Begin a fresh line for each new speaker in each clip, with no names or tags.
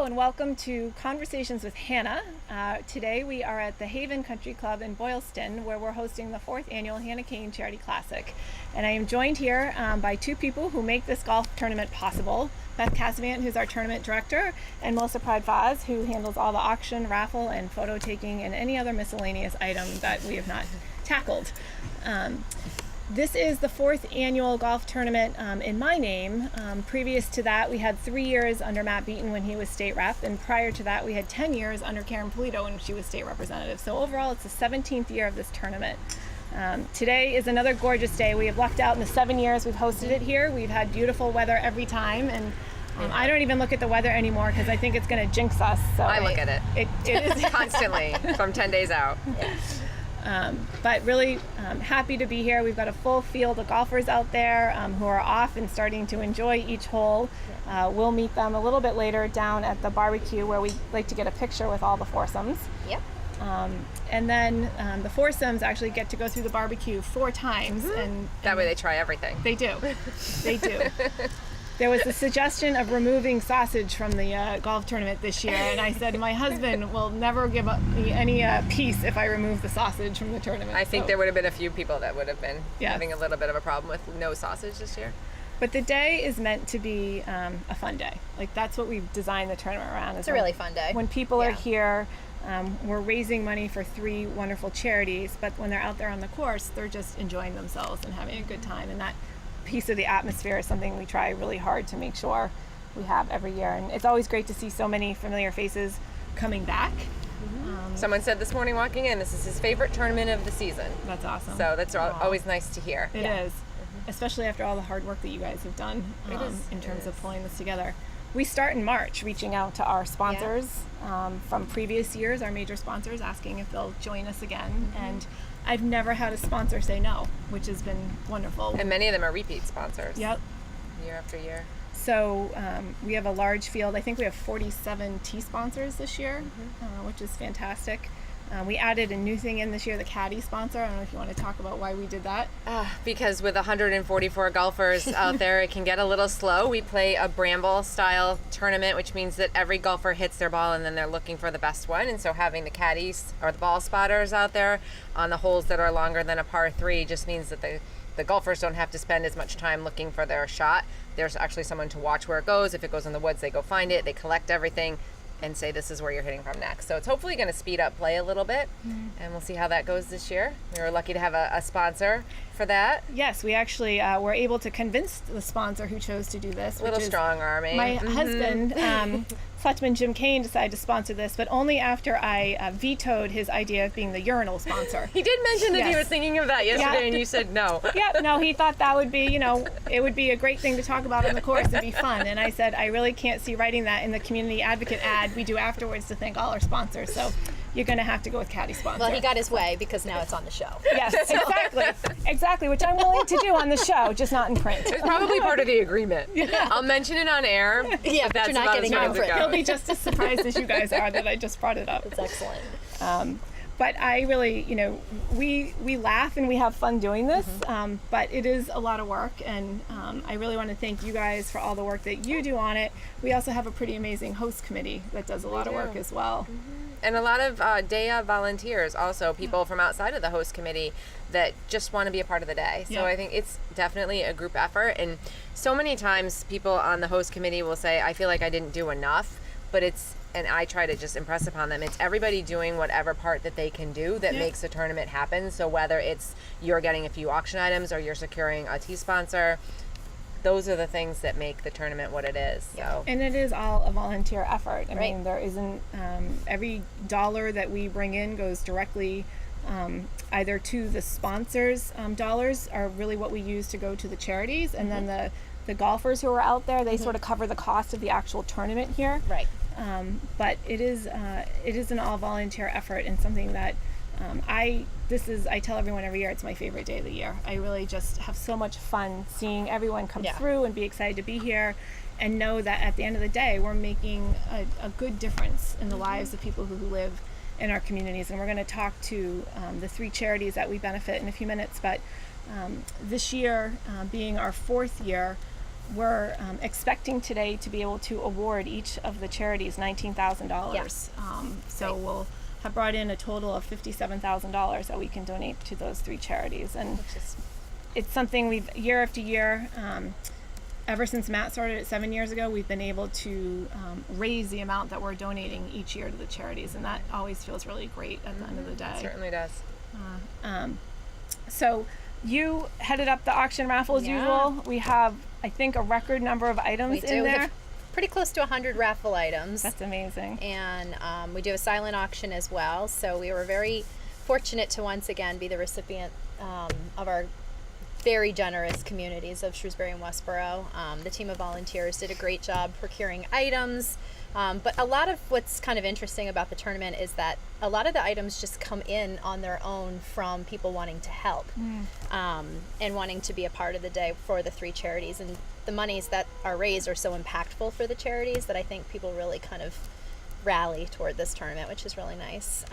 Hello and welcome to Conversations with Hannah. Today we are at the Haven Country Club in Boylston, where we're hosting the 4th annual Hannah Kane Charity Classic. And I am joined here by two people who make this golf tournament possible. Beth Cassavant, who's our tournament director, and Melissa Pride-Vaz, who handles all the auction, raffle, and photo taking, and any other miscellaneous item that we have not tackled. This is the 4th annual golf tournament in my name. Previous to that, we had 3 years under Matt Beaton when he was state rep, and prior to that, we had 10 years under Karen Polito when she was state representative. So overall, it's the 17th year of this tournament. Today is another gorgeous day. We have lucked out in the 7 years we've hosted it here. We've had beautiful weather every time, and I don't even look at the weather anymore because I think it's going to jinx us. So
I look at it.
It is
constantly from 10 days out.
But really happy to be here. We've got a full field of golfers out there who are off and starting to enjoy each hole. We'll meet them a little bit later down at the barbecue where we like to get a picture with all the foursomes.
Yep.
And then the foursomes actually get to go through the barbecue 4 times. And
that way they try everything.
They do. They do. There was a suggestion of removing sausage from the golf tournament this year, and I said my husband will never give me any peace if I remove the sausage from the tournament.
I think there would have been a few people that would have been having a little bit of a problem with no sausage this year.
But the day is meant to be a fun day. Like, that's what we've designed the tournament around.
It's a really fun day.
When people are here, we're raising money for 3 wonderful charities, but when they're out there on the course, they're just enjoying themselves and having a good time, and that piece of the atmosphere is something we try really hard to make sure we have every year. And it's always great to see so many familiar faces coming back.
Someone said this morning walking in, this is his favorite tournament of the season.
That's awesome.
So that's always nice to hear.
It is, especially after all the hard work that you guys have done in terms of pulling this together. We start in March reaching out to our sponsors from previous years, our major sponsors, asking if they'll join us again. And I've never had a sponsor say no, which has been wonderful.
And many of them are repeat sponsors.
Yep.
Year after year.
So we have a large field. I think we have 47 T sponsors this year, which is fantastic. We added a new thing in this year, the caddy sponsor. I don't know if you want to talk about why we did that.
Because with 144 golfers out there, it can get a little slow. We play a Bramble-style tournament, which means that every golfer hits their ball and then they're looking for the best one. And so having the caddies or the ball spotters out there on the holes that are longer than a par 3 just means that the golfers don't have to spend as much time looking for their shot. There's actually someone to watch where it goes. If it goes in the woods, they go find it, they collect everything, and say this is where you're hitting from next. So it's hopefully going to speed up play a little bit, and we'll see how that goes this year. We were lucky to have a sponsor for that.
Yes, we actually were able to convince the sponsor who chose to do this.
A little strong arming.
My husband, Fletchman Jim Kane, decided to sponsor this, but only after I vetoed his idea of being the urinal sponsor.
He did mention that he was thinking of that yesterday, and you said no.
No, he thought that would be, it would be a great thing to talk about on the course and be fun. And I said, I really can't see writing that in the community advocate ad we do afterwards to thank all our sponsors. So you're going to have to go with caddy sponsor.
Well, he got his way because now it's on the show.
Yes, exactly, which I'm willing to do on the show, just not in print.
It's probably part of the agreement. I'll mention it on air.
Yeah, but you're not getting it in print.
He'll be just as surprised as you guys are that I just brought it up.
It's excellent.
But I really, we laugh and we have fun doing this, but it is a lot of work, and I really want to thank you guys for all the work that you do on it. We also have a pretty amazing host committee that does a lot of work as well.
And a lot of day of volunteers, also people from outside of the host committee that just want to be a part of the day. So I think it's definitely a group effort. And so many times people on the host committee will say, I feel like I didn't do enough, but and I try to just impress upon them, it's everybody doing whatever part that they can do that makes the tournament happen. So whether it's you're getting a few auction items or you're securing a T sponsor, those are the things that make the tournament what it is. So.
And it is all a volunteer effort. I mean, there isn't, every dollar that we bring in goes directly either to the sponsors. Dollars are really what we use to go to the charities, and then the golfers who are out there, they sort of cover the cost of the actual tournament here.
Right.
But it is an all volunteer effort, and something that I tell everyone every year, it's my favorite day of the year. I really just have so much fun seeing everyone come through and be excited to be here, and know that at the end of the day, we're making a good difference in the lives of people who live in our communities. And we're going to talk to the 3 charities that we benefit in a few minutes. But this year, being our 4th year, we're expecting today to be able to award each of the charities $19,000.
Yeah.
So we'll have brought in a total of $57,000 that we can donate to those 3 charities. And it's something we've, year after year, ever since Matt started it 7 years ago, we've been able to raise the amount that we're donating each year to the charities, and that always feels really great at the end of the day.
It certainly does.
So you headed up the auction raffle as usual. We have, I think, a record number of items in
We
there.
have pretty close to 100 raffle items.
That's amazing.
And we do a silent auction as well. So we were very fortunate to once again be the recipient of our very generous communities of Shrewsbury and Westboro. The team of volunteers did a great job procuring items. But a lot of what's kind of interesting about the tournament is that a lot of the items just come in on their own from people wanting to help and wanting to be a part of the day for the 3 charities. And the monies that are raised are so impactful for the charities that I think people really kind of rally toward this tournament, which is really nice.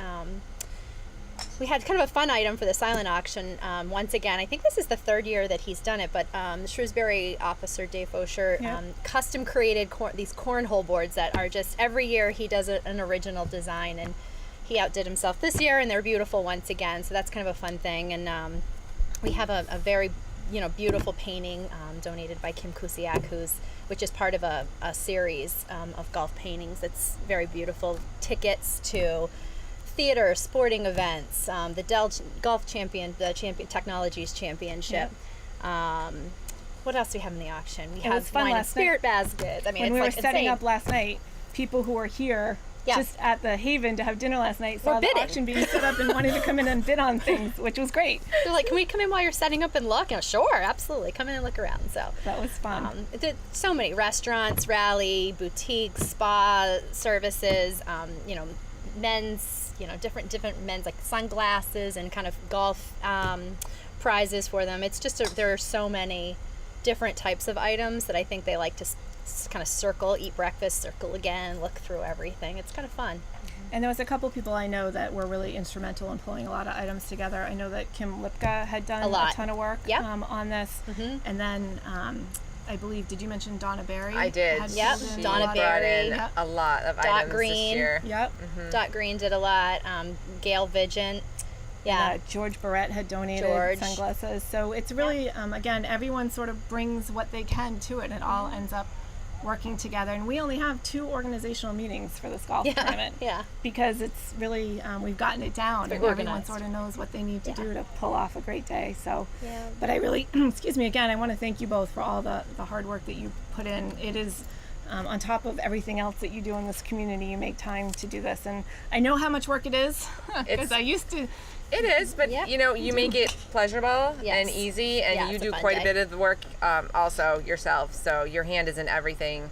We had kind of a fun item for the silent auction. Once again, I think this is the 3rd year that he's done it, but the Shrewsbury officer, Dave Osher, custom created these cornhole boards that are just, every year he does an original design, and he outdid himself this year, and they're beautiful once again, so that's kind of a fun thing. And we have a very beautiful painting donated by Kim Kusiak, which is part of a series of golf paintings that's very beautiful. Tickets to theater, sporting events, the Dell Golf Technologies Championship. What else do we have in the auction? We have wine and spirit baskets. I mean,
when
it's
we were
like
setting
insane.
up last night, people who were here just at the Haven to have dinner last night saw the auction being set up and wanted to come in and bid on things, which was great.
They're like, can we come in while you're setting up and look? And sure, absolutely. Come in and look around. So
that was fun.
So many restaurants, rally, boutiques, spa services, men's, different men's like sunglasses and kind of golf prizes for them. It's just there are so many different types of items that I think they like to kind of circle, eat breakfast, circle again, look through everything. It's kind of fun.
And there was a couple people I know that were really instrumental in pulling a lot of items together. I know that Kim Lipka had done a ton of work on this. And then I believe, did you mention Donna Berry?
I did.
Yep, Donna Berry.
Brought in a lot of items
Green.
this year.
Yep.
Dot Green did a lot. Gail Vigent. Yeah.
George Barrett had donated sunglasses. So it's really, again, everyone sort of brings what they can to it, and it all ends up working together. And we only have 2 organizational meetings for this golf tournament. Because it's really, we've gotten it down, and everyone sort of knows what they need to do to pull off a great day. So, but I really, excuse me, again, I want to thank you both for all the hard work that you put in. It is, on top of everything else that you do in this community, you make time to do this. And I know how much work it is, because I used to.
It is, but you make it pleasurable and easy, and you do quite a bit of the work also yourself. So your hand is in everything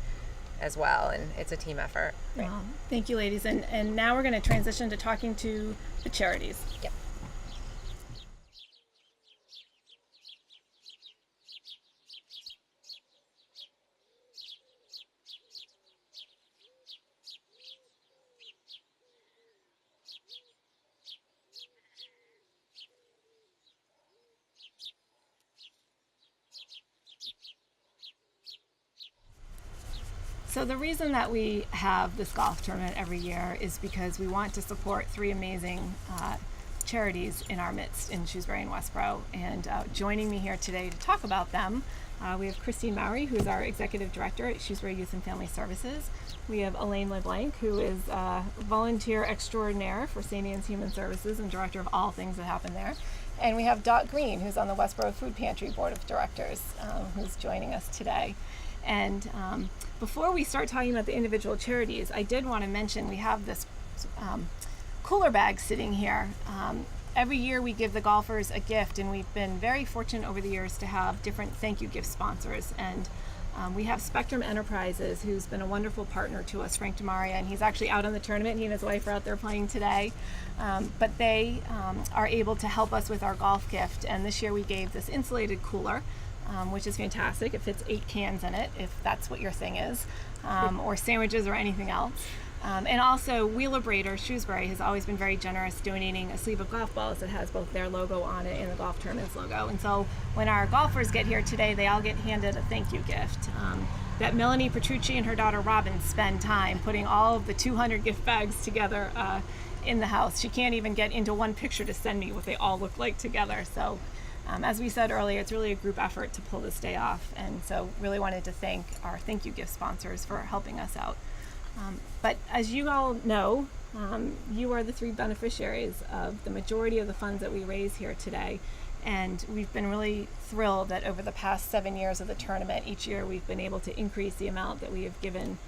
as well, and it's a team effort.
Well, thank you, ladies. And now we're going to transition to talking to the charities.
Yep.
So the reason that we have this golf tournament every year is because we want to support 3 amazing charities in our midst in Shrewsbury and Westboro. And joining me here today to talk about them, we have Christine Mowry, who's our Executive Director at Shrewsbury Youth and Family Services. We have Elaine LeBlanc, who is volunteer extraordinaire for St. Anne's Human Services and Director of all things that happen there. And we have Dot Green, who's on the Westboro Food Pantry Board of Directors, who's joining us today. And before we start talking about the individual charities, I did want to mention we have this cooler bag sitting here. Every year we give the golfers a gift, and we've been very fortunate over the years to have different thank you gift sponsors. And we have Spectrum Enterprises, who's been a wonderful partner to us, Frank DeMaria, and he's actually out on the tournament. He and his wife are out there playing today. But they are able to help us with our golf gift. And this year we gave this insulated cooler, which is fantastic. It fits 8 cans in it, if that's what your thing is, or sandwiches or anything else. And also Wheelabrator Shrewsbury has always been very generous, donating a sleeve of golf balls that has both their logo on it and the golf tournament's logo. And so when our golfers get here today, they all get handed a thank you gift. That Melanie Petrucci and her daughter Robin spend time putting all of the 200 gift bags together in the house. She can't even get into one picture to send me what they all look like together. So as we said earlier, it's really a group effort to pull this day off. And so really wanted to thank our thank you gift sponsors for helping us out. But as you all know, you are the three beneficiaries of the majority of the funds that we raise here today. And we've been really thrilled that over the past 7 years of the tournament, each year we've been able to increase the amount that we have given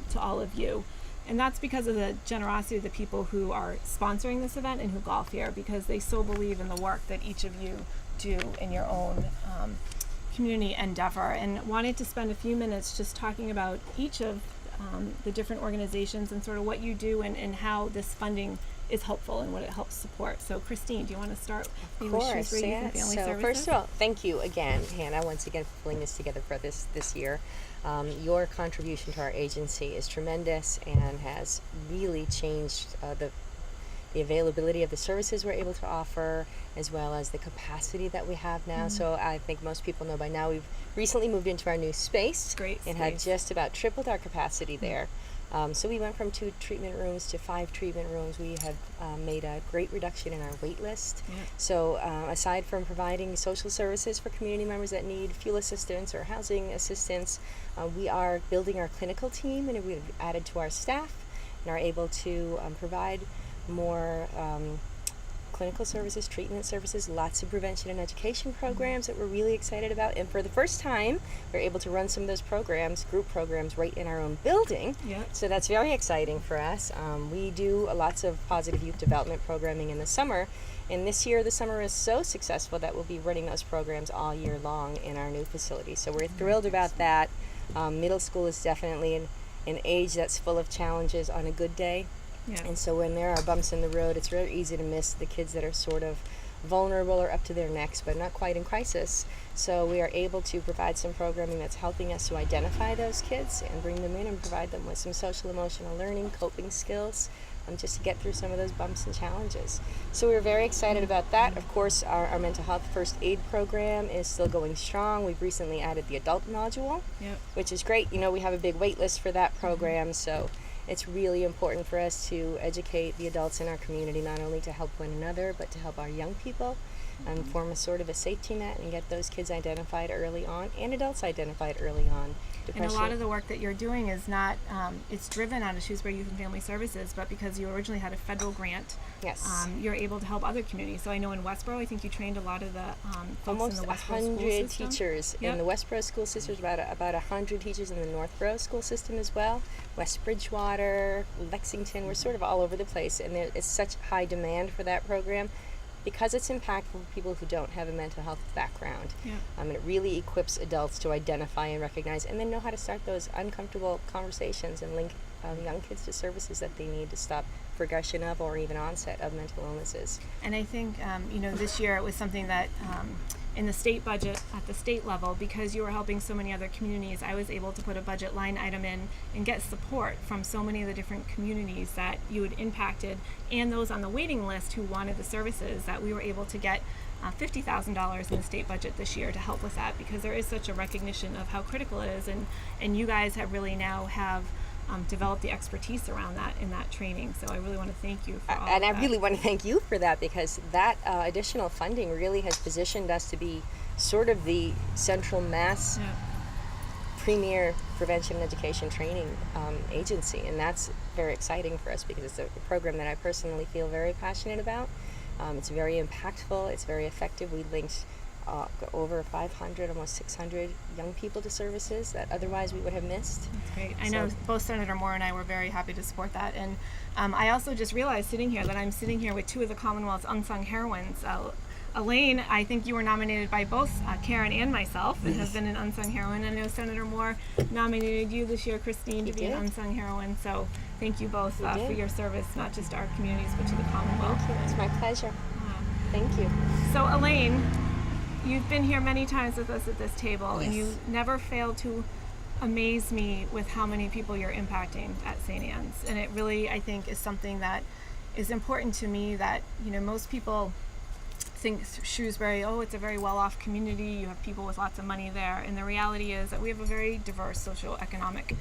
to all of you. And that's because of the generosity of the people who are sponsoring this event and who golf here, because they so believe in the work that each of you do in your own community endeavor. And wanted to spend a few minutes just talking about each of the different organizations and sort of what you do and how this funding is helpful and what it helps support. So Christine, do you want to start with Shrewsbury Youth and Family Services?
First of all, thank you again, Hannah, once again for pulling this together for this year. Your contribution to our agency is tremendous and has really changed the availability of the services we're able to offer, as well as the capacity that we have now. So I think most people know by now we've recently moved into our new space.
Great
and
space.
had just about tripled our capacity there. So we went from 2 treatment rooms to 5 treatment rooms. We have made a great reduction in our wait list.
Yeah.
So aside from providing social services for community members that need fuel assistance or housing assistance, we are building our clinical team, and we've added to our staff and are able to provide more clinical services, treatment services, lots of prevention and education programs that we're really excited about. And for the first time, we're able to run some of those programs, group programs, right in our own building.
Yep.
So that's very exciting for us. We do lots of positive youth development programming in the summer. And this year, the summer is so successful that we'll be running those programs all year long in our new facility. So we're thrilled about that. Middle school is definitely an age that's full of challenges on a good day.
Yeah.
And so when there are bumps in the road, it's very easy to miss the kids that are sort of vulnerable or up to their necks, but not quite in crisis. So we are able to provide some programming that's helping us to identify those kids and bring them in and provide them with some social emotional learning, coping skills, just to get through some of those bumps and challenges. So we're very excited about that. Of course, our mental health first aid program is still going strong. We've recently added the adult module,
Yep.
which is great. You know, we have a big wait list for that program, so it's really important for us to educate the adults in our community, not only to help one another, but to help our young people and form a sort of a safety net and get those kids identified early on and adults identified early on.
And a lot of the work that you're doing is not, it's driven out of Shrewsbury Youth and Family Services, but because you originally had a federal grant,
Yes.
you're able to help other communities. So I know in Westboro, I think you trained a lot of the folks
Almost
in the Westboro school
100
system.
teachers
Yep.
in the Westboro school system, about 100 teachers in the Northboro school system as well. West Bridgewater, Lexington, we're sort of all over the place, and there is such high demand for that program because it's impactful for people who don't have a mental health background.
Yeah.
And it really equips adults to identify and recognize and then know how to start those uncomfortable conversations and link young kids to services that they need to stop progression of or even onset of mental illnesses.
And I think, this year it was something that in the state budget at the state level, because you were helping so many other communities, I was able to put a budget line item in and get support from so many of the different communities that you had impacted and those on the waiting list who wanted the services, that we were able to get $50,000 in the state budget this year to help with that, because there is such a recognition of how critical it is, and you guys have really now have developed the expertise around that in that training. So I really want to thank you for all
And
of
I
that.
really want to thank you for that, because that additional funding really has positioned us to be sort of the Central Mass
Yeah.
premier prevention and education training agency, and that's very exciting for us because it's a program that I personally feel very passionate about. It's very impactful, it's very effective. We linked over 500, almost 600 young people to services that otherwise we would have missed.
That's great. I know both Senator Moore and I were very happy to support that. And I also just realized sitting here that I'm sitting here with two of the Commonwealth's unsung heroines. Elaine, I think you were nominated by both Karen and myself and has been an unsung heroine. I know Senator Moore nominated you this year, Christine, to be an unsung heroine. So thank you both for your service, not just to our communities, but to the Commonwealth.
Thank you. It's my pleasure. Thank you.
So Elaine, you've been here many times with us at this table, and
Yes.
you never fail to amaze me with how many people you're impacting at St. Anne's. And it really, I think, is something that is important to me, that, you know, most people think Shrewsbury, oh, it's a very well-off community, you have people with lots of money there. And the reality is that we have a very diverse socioeconomic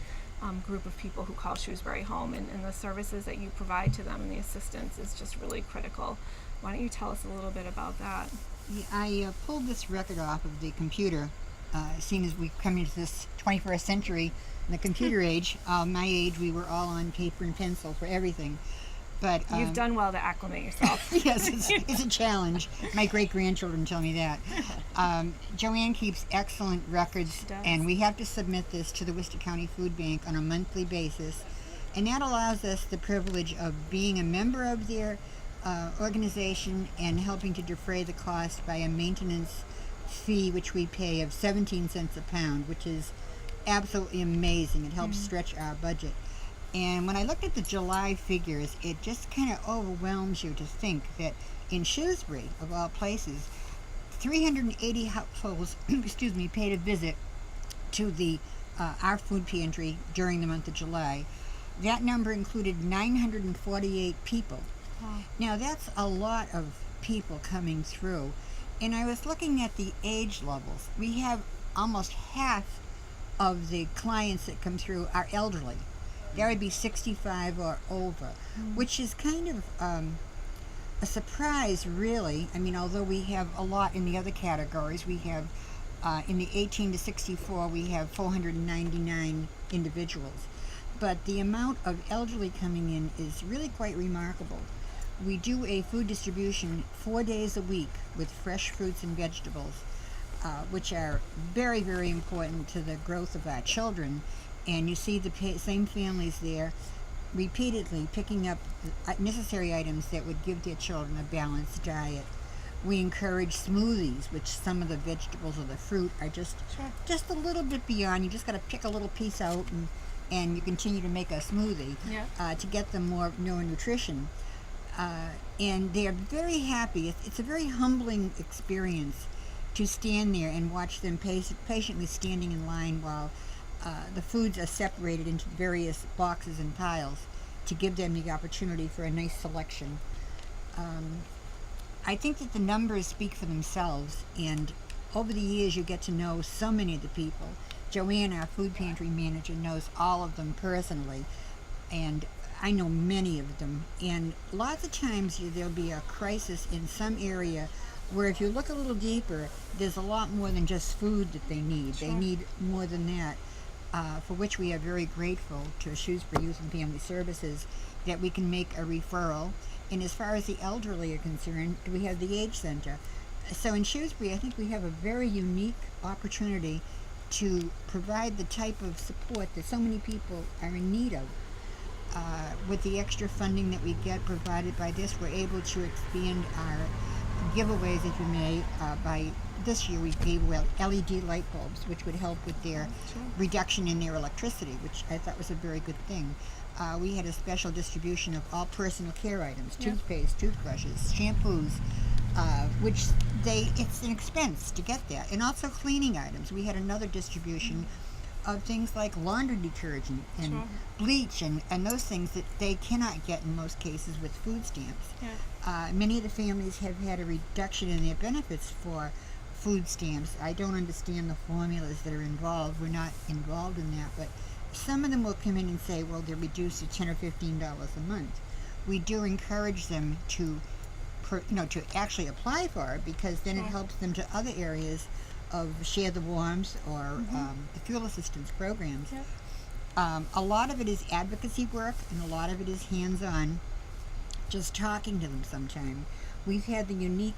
group of people who call Shrewsbury home, and the services that you provide to them and the assistance is just really critical. Why don't you tell us a little bit about that?
Yeah, I pulled this record off of the computer, seeing as we come into this 21st century, in the computer age. My age, we were all on paper and pencil for everything. But
You've done well to acclimate yourself.
yes, it's a challenge. My great-grandchildren tell me that. Joanne keeps excellent records, and we have to submit this to the Worcester County Food Bank on a monthly basis. And that allows us the privilege of being a member of their organization and helping to defray the cost by a maintenance fee, which we pay of 17 cents a pound, which is absolutely amazing. It helps stretch our budget. And when I looked at the July figures, it just kind of overwhelms you to think that in Shrewsbury, of all places, 380 households paid a visit to the our food pantry during the month of July. That number included 948 people.
Wow.
Now that's a lot of people coming through. And I was looking at the age levels. We have almost half of the clients that come through are elderly. That would be 65 or over, which is kind of a surprise, really. I mean, although we have a lot in the other categories, we have in the 18 to 64, we have 499 individuals. But the amount of elderly coming in is really quite remarkable. We do a food distribution 4 days a week with fresh fruits and vegetables, which are very, very important to the growth of our children. And you see the same families there repeatedly picking up the necessary items that would give their children a balanced diet. We encourage smoothies, which some of the vegetables or the fruit are just a little bit beyond. You just got to pick a little piece out and you continue to make a smoothie to get them more nutrition. And they are very happy. It's a very humbling experience to stand there and watch them patiently standing in line while the foods are separated into various boxes and piles to give them the opportunity for a nice selection. I think that the numbers speak for themselves, and over the years you get to know so many of the people. Joanne, our food pantry manager, knows all of them personally, and I know many of them. And lots of times there'll be a crisis in some area where if you look a little deeper, there's a lot more than just food that they need. They need more than that. For which we are very grateful to Shrewsbury Youth and Family Services that we can make a referral. And as far as the elderly are concerned, we have the Age Center. So in Shrewsbury, I think we have a very unique opportunity to provide the type of support that so many people are in need of. With the extra funding that we get provided by this, we're able to expand our giveaways, if you may, by this year we gave LED light bulbs, which would help with their reduction in their electricity, which I thought was a very good thing. We had a special distribution of all personal care items, toothpaste, toothbrushes, shampoos, which it's an expense to get that, and also cleaning items. We had another distribution of things like laundry detergent and bleach and those things that they cannot get in most cases with food stamps. Many of the families have had a reduction in their benefits for food stamps. I don't understand the formulas that are involved. We're not involved in that, but some of them will come in and say, well, they're reduced to $10 or $15 a month. We do encourage them to actually apply for it, because then it helps them to other areas of Share the Warms or the fuel assistance programs. A lot of it is advocacy work, and a lot of it is hands-on, just talking to them sometime. We've had the unique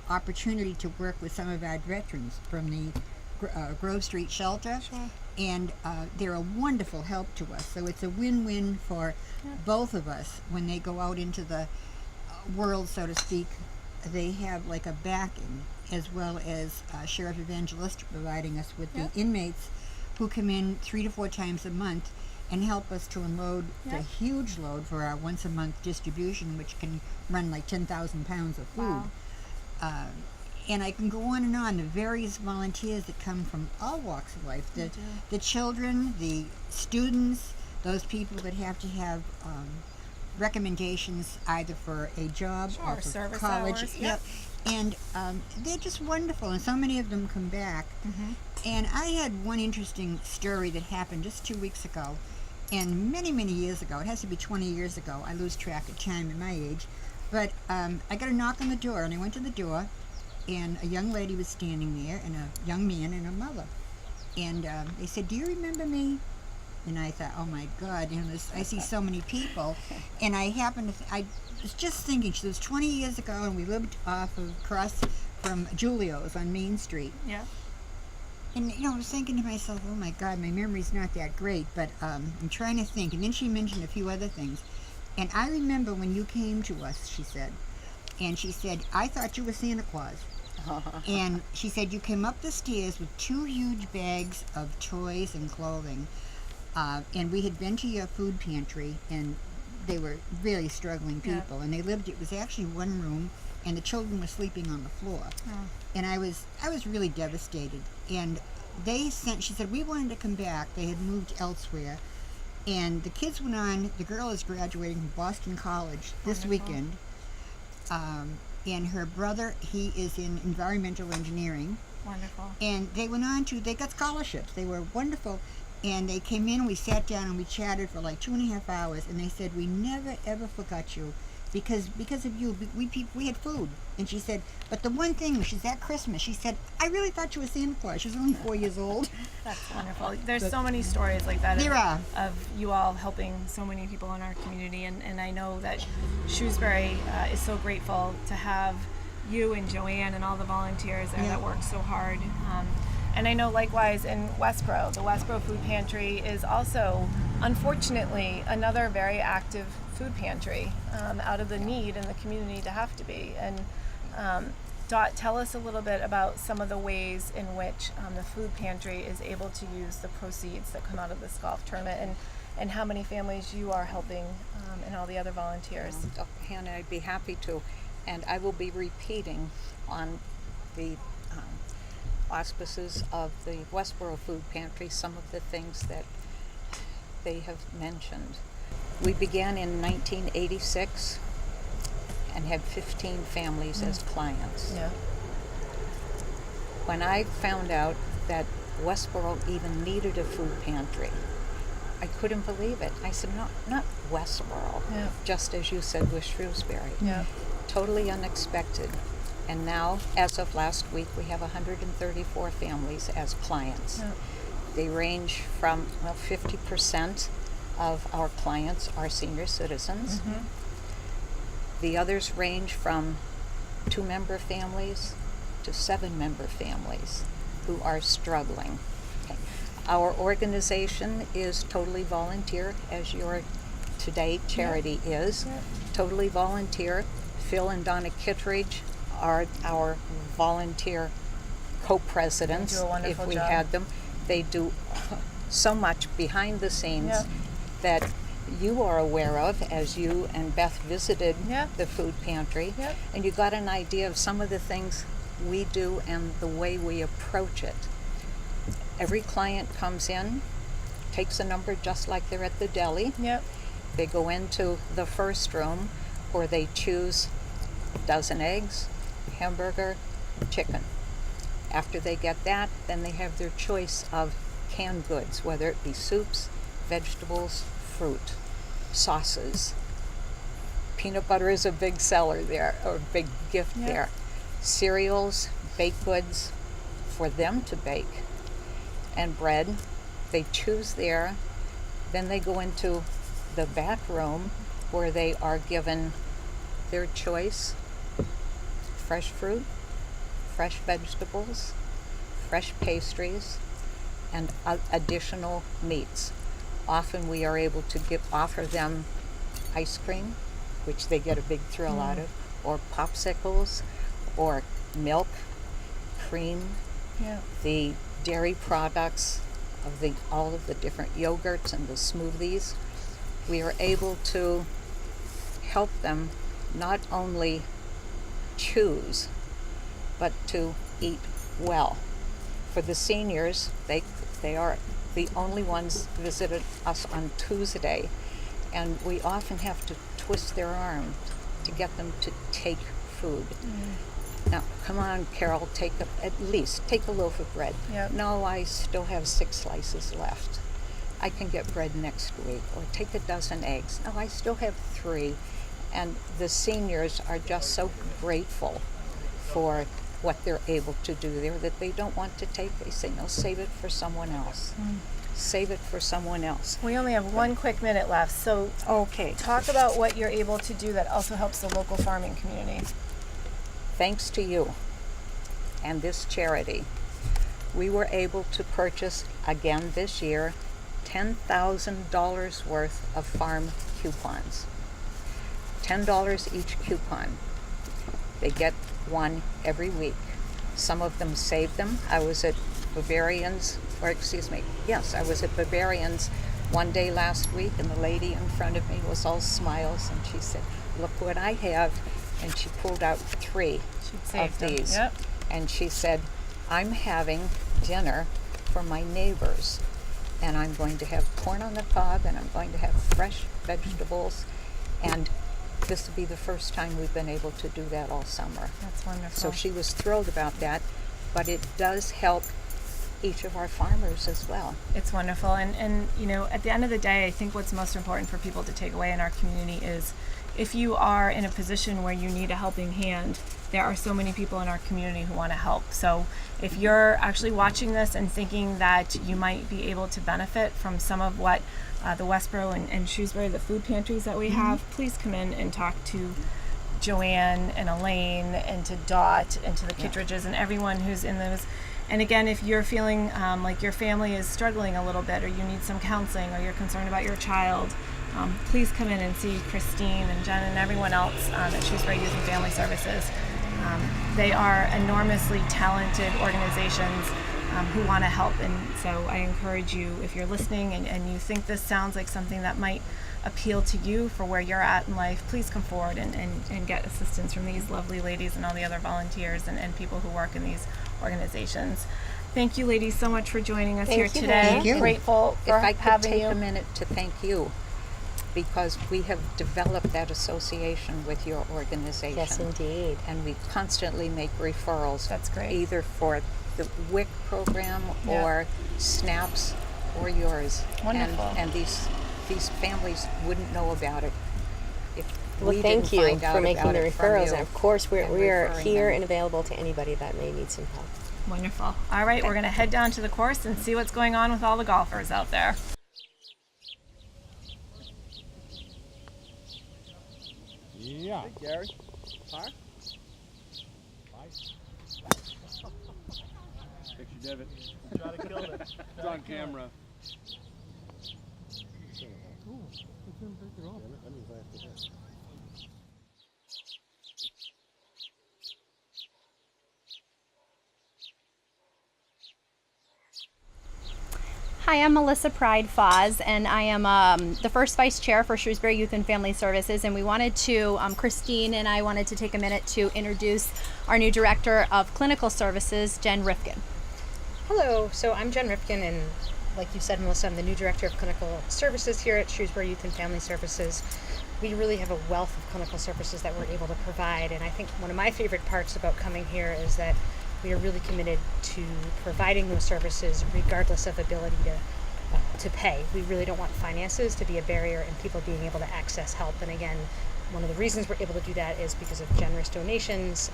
opportunity to work with some of our veterans from the Grove Street Shelter, and they're a wonderful help to us. So it's a win-win for both of us when they go out into the world, so to speak. They have like a backing, as well as Sheriff Evangelist providing us with the inmates who come in 3 to 4 times a month and help us to unload the huge load for our once a month distribution, which can run like 10,000 pounds of food. and I can go on, the various volunteers that come from all walks of life, the children, the students, those people that have to have recommendations either for a job or for
service
college.
hours.
Yep. And they're just wonderful, and so many of them come back. And I had one interesting story that happened just 2 weeks ago, and many, many years ago. It has to be 20 years ago. I lose track of time at my age. But I got a knock on the door, and I went to the door, and a young lady was standing there, and a young man and a mother. And they said, "Do you remember me?" And I thought, oh my God, I see so many people. And I happened to, I was just thinking, it was 20 years ago, and we lived across from Julio's on Main Street.
Yeah.
And, I was thinking to myself, oh my God, my memory's not that great, but I'm trying to think. And then she mentioned a few other things. And I remember when you came to us, she said, I thought you were Santa Claus. And she said, you came up the stairs with 2 huge bags of toys and clothing. And we had been to your food pantry, and they were really struggling people. And it was actually one room, and the children were sleeping on the floor. And I was really devastated. And she said, we wanted to come back. They had moved elsewhere. And the kids went on, the girl is graduating from Boston College this weekend. And her brother, he is in environmental engineering.
Wonderful.
And they went on they got scholarships. They were wonderful. And they came in, we sat down, and we chatted for like 2.5 hours. And they said, we never, ever forgot you. Because of you, we had food. And she said, but the one thing, she's at Christmas, she said, I really thought you were Santa Claus. She was only 4 years old.
That's wonderful. There's so many stories like that.
There are.
Of you all helping so many people in our community. And I know that Shrewsbury is so grateful to have you and Joanne and all the volunteers there that work so hard. And I know likewise in Westboro, the Westboro Food Pantry is also, unfortunately, another very active food pantry out of the need in the community to have to be. And Dot, tell us a little bit about some of the ways in which the food pantry is able to use the proceeds that come out of this golf tournament, and how many families you are helping, and all the other volunteers.
Hannah, I'd be happy to. And I will be repeating on the auspices of the Westboro Food Pantry some of the things that they have mentioned. We began in 1986 and had 15 families as clients.
Yeah.
When I found out that Westboro even needed a food pantry, I couldn't believe it. I said, not Westboro, just as you said with Shrewsbury.
Yeah.
Totally unexpected. And now, as of last week, we have 134 families as clients.
Yeah.
They range from, 50% of our clients are senior citizens. The others range from 2-member families to 7-member families who are struggling. Okay. Our organization is totally volunteer, as your Today charity is. Totally volunteer. Phil and Donna Kittredge are our volunteer co-presidents.
They do a wonderful
if we
job.
had them. They do so much behind the scenes that you are aware of as you and Beth visited the food pantry, and you got an idea of some of the things we do and the way we approach it. Every client comes in, takes a number just like they're at the deli. They go into the first room where they choose a dozen eggs, hamburger, chicken. After they get that, then they have their choice of canned goods, whether it be soups, vegetables, fruit, sauces. Peanut butter is a big seller there, or a big gift there. Cereals, baked goods for them to bake, and bread. They choose there. Then they go into the back room where they are given their choice: fresh fruit, fresh vegetables, fresh pastries, and additional meats. Often we are able to offer them ice cream, which they get a big thrill out of, or popsicles, or milk, cream, the dairy products of all of the different yogurts and the smoothies. We are able to help them not only choose, but to eat well. For the seniors, they are the only ones visited us on Tuesday, and we often have to twist their arm to get them to take food. Now, come on, Carol, at least take a loaf of bread.
Yep.
No, I still have 6 slices left. I can get bread next week. Or take a dozen eggs. No, I still have 3. And the seniors are just so grateful for what they're able to do there that they don't want to take. They say, no, save it for someone else. Save it for someone else.
We only have 1 quick minute left, so
Okay.
talk about what you're able to do that also helps the local farming community.
Thanks to you and this charity, we were able to purchase again this year $10,000 worth of farm coupons. $10 each coupon. They get one every week. Some of them save them. I was at Bavarian's one day last week, and the lady in front of me was all smiles, and she said, look what I have. And she pulled out 3 of these.
Yep.
And she said, I'm having dinner for my neighbors, and I'm going to have corn on the cob, and I'm going to have fresh vegetables, and this will be the first time we've been able to do that all summer.
That's wonderful.
So she was thrilled about that, but it does help each of our farmers as well.
It's wonderful. And you know, at the end of the day, I think what's most important for people to take away in our community is if you are in a position where you need a helping hand, there are so many people in our community who want to help. So if you're actually watching this and thinking that you might be able to benefit from some of what the Westboro and Shrewsbury, the food pantries that we have, please come in and talk to Joanne and Elaine and to Dot and to the Kittredges and everyone who's in those. And again, if you're feeling like your family is struggling a little bit, or you need some counseling, or you're concerned about your child, please come in and see Christine and Jen and everyone else at Shrewsbury Youth and Family Services. They are enormously talented organizations who want to help. And so I encourage you, if you're listening and you think this sounds like something that might appeal to you for where you're at in life, please come forward and get assistance from these lovely ladies and all the other volunteers and people who work in these organizations. Thank you, ladies, so much for joining us here today.
Thank you.
Grateful for
If I could
having
take
you.
a minute to thank you, because we have developed that association with your organization.
Yes, indeed.
And we constantly make referrals.
That's great.
Either for the WIC program
Yeah.
or SNAPS or yours.
Wonderful.
And these families wouldn't know about it if
Well,
we
thank
didn't
you
find out
for making
about
the
it from
referrals,
you
and of course we
and
are
referring
here
them.
and available to anybody that may need some help.
Wonderful. All right, we're going to head down to the course and see what's going on with all the golfers out there.
Yeah. Hey, Gary. Par? Fix your divot. Try to kill it. It's on camera.
Hi, I'm Melissa Pride Foz, and I am the first vice chair for Shrewsbury Youth and Family Services. And we wanted to, Christine and I wanted to take a minute to introduce our new director of clinical services, Jen Rifkin.
Hello, so I'm Jen Rifkin, and like you said, Melissa, I'm the new director of clinical services here at Shrewsbury Youth and Family Services. We really have a wealth of clinical services that we're able to provide, and I think one of my favorite parts about coming here is that we are really committed to providing those services regardless of ability to pay. We really don't want finances to be a barrier in people being able to access help. And again, one of the reasons we're able to do that is because of generous donations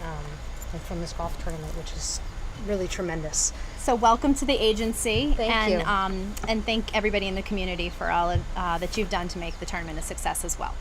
from this golf tournament, which is really tremendous.
So welcome to the agency,
Thank you.
And thank everybody in the community for all of, that you've done to make the tournament a success as well.